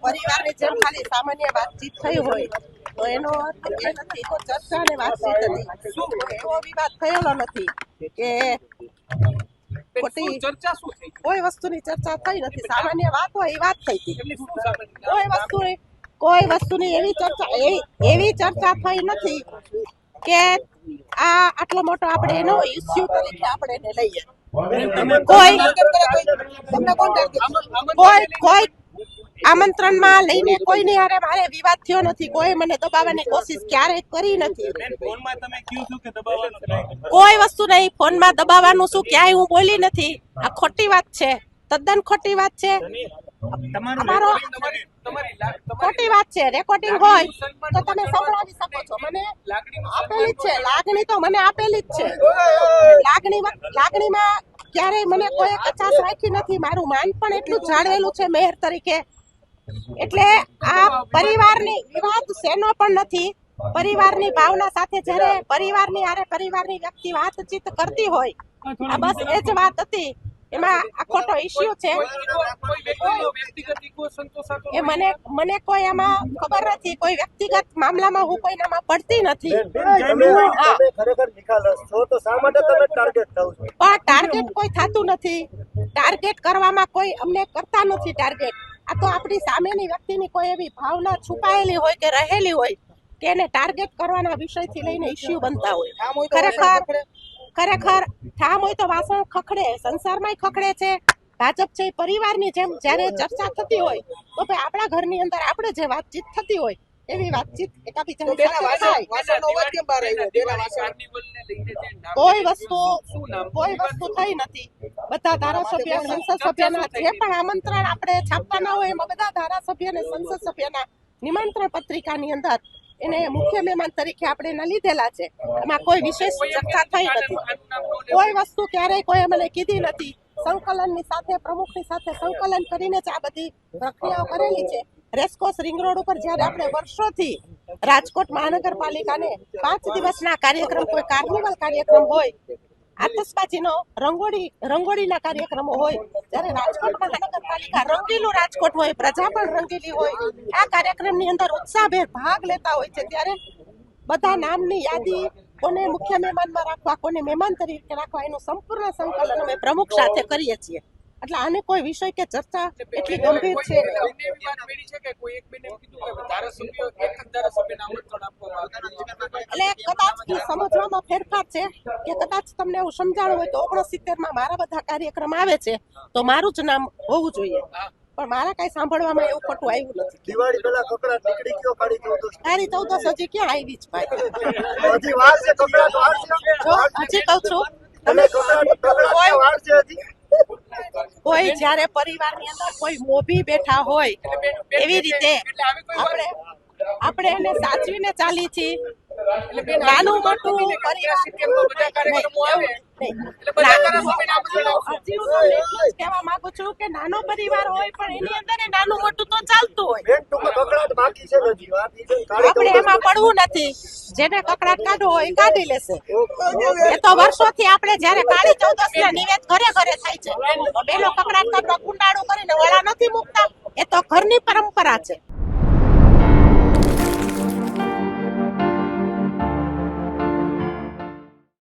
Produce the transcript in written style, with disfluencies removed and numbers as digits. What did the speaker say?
પરિવારની જેમ ખાલી સામાન્ય વાતચીત થઈ હોય તો એનો અર્થ એ નથી. તો ચર્ચા અને વાતચીત હતી, એવો વિવાદ થયેલો નથી કે ખોટી ચર્ચા શું થઈ, કોઈ વસ્તુની ચર્ચા થઈ નથી. સામાન્ય વાત હોય એ વાત થઈ હતી. કોઈ વસ્તુની એવી ચર્ચા થઈ નથી કે આ આટલો મોટો આપણે એનો ઇસ્યુ તરીકે આપણે એને લઈએ. કોઈ આમંત્રણમાં લઈને કોઈની હારે મારે વિવાદ થયો નથી. કોઈ મને દબાવવાની કોશિશ ક્યારેય કરી નથી. કોઈ વસ્તુ નહીં, ફોનમાં દબાવવાનું શું, ક્યાંય હું બોલી નથી. આ ખોટી વાત છે, તદ્દન ખોટી વાત છે. અમારો ખોટી વાત છે. રેકોર્ડિંગ હોય તો તમે સંભળાવી શકો છો. મને આપેલી જ છે લાગણી, તો મને આપેલી જ છે. લાગણીમાં ક્યારેય મને કોઈ કચાશ રાખી નથી. મારું માન પણ એટલું જાળવેલું છે મેયર તરીકે. એટલે આ પરિવારની વિવાદ શેનો પણ નથી. પરિવારની ભાવના સાથે જ્યારે પરિવારની હારે પરિવારની વ્યક્તિ વાતચીત કરતી હોય, આ બસ એ જ વાત હતી. એમાં આ ખોટો ઇસ્યુ છે એ મને કોઈ એમાં ખબર નથી. કોઈ વ્યક્તિગત મામલામાં હું કોઈનામાં પડતી નથી. પણ ટાર્ગેટ કોઈ થતું નથી. ટાર્ગેટ કરવામાં કોઈ અમને કરતા નથી. ટાર્ગેટ આ તો આપણી સામેની વ્યક્તિની કોઈ એવી ભાવના છુપાયેલી હોય કે રહેલી હોય કે એને ટાર્ગેટ કરવાના વિષયથી લઈને ઇસ્યુ બનતા હોય. ખરેખર ઠામ હોય તો વાસણ ખખડે, સંસારમાં ખખડે છે. ભાજપ છે પરિવારની જેમ જ્યારે ચર્ચા થતી હોય તો ભાઈ આપણા ઘરની અંદર આપણે જે વાતચીત થતી હોય એવી વાતચીત એકાબીજાની સાથે થાય. કોઈ વસ્તુ થઈ નથી. બધા ધારાસભ્ય, સંસદ સભ્યના જે પણ આમંત્રણ આપણે છાપવાના હોય એમાં બધા ધારાસભ્ય અને સંસદ સભ્યના નિમંત્રણ પત્રિકાની અંદર એને મુખ્ય મહેમાન તરીકે આપણે એના લીધેલા છે. એમાં કોઈ વિશેષ ચર્ચા થઈ નથી. કોઈ વસ્તુ ક્યારેય કોઈ મને કીધી નથી. સંકલનની સાથે, પ્રમુખની સાથે સંકલન કરીને જ આ બધી પ્રક્રિયાઓ કરેલી છે. રેસકોર્સ રિંગ રોડ ઉપર જ્યારે આપણે વર્ષોથી રાજકોટ મહાનગરપાલિકાને 5 દિવસના કાર્યક્રમ, કોઈ કાર્નિવલ કાર્યક્રમ હોય, આતશબાજીનો રંગોળીના કાર્યક્રમો હોય, જ્યારે રાજકોટ મહાનગરપાલિકા રંગીલું રાજકોટ હોય, પ્રજા પણ રંગીલી હોય, આ કાર્યક્રમની અંદર ઉત્સાહભેર ભાગ લેતા હોય છે. ત્યારે બધા નામની યાદી, કોને મુખ્ય મહેમાનમાં રાખવા, કોને મહેમાન તરીકે રાખવા, એનું સંપૂર્ણ સંકલન અમે પ્રમુખ સાથે કરીએ છીએ. એટલે આને કોઈ વિષય કે ચર્ચા એટલી ગંભીર છે. એટલે કદાચ સમજવામાં ફેરફાર છે કે કદાચ તમને એવું સમજાણું હોય તો 69 મારા બધા કાર્યક્રમ આવે છે તો મારું જ નામ હોવું જોઈએ. પણ મારા કઈ સાંભળવામાં એવું ખોટું આવ્યું નથી. દિવાળી પહેલા કકડાટ નીકળી ગયો. કાળી 14 હજી ક્યાં આવી જ ભાઈ? હજી વાર છે. કકડાટ વાર છે. હજી કહું છું તમે કોઈ જ્યારે પરિવારની અંદર કોઈ મોભી બેઠા હોય એવી રીતે આપણે એને સાચવીને ચાલી છીએ. નાનું મોટું કહેવા માંગુ છું કે નાનો પરિવાર હોય પણ એની અંદર નાનું મોટું તો ચાલતું હોય. આપણે એમાં પડવું નથી. જેને કકડાટ કાઢવો હોય એ કાઢી લેશે. એ તો વર્ષોથી આપણે જયારે કાળી 14 ના નિવેદ ઘરે ઘરે થાય છે તો બેનો કકડાટ કાઢવા કુંડાળું કરીને વડા નથી મૂકતા. એ તો ઘરની પરંપરા છે.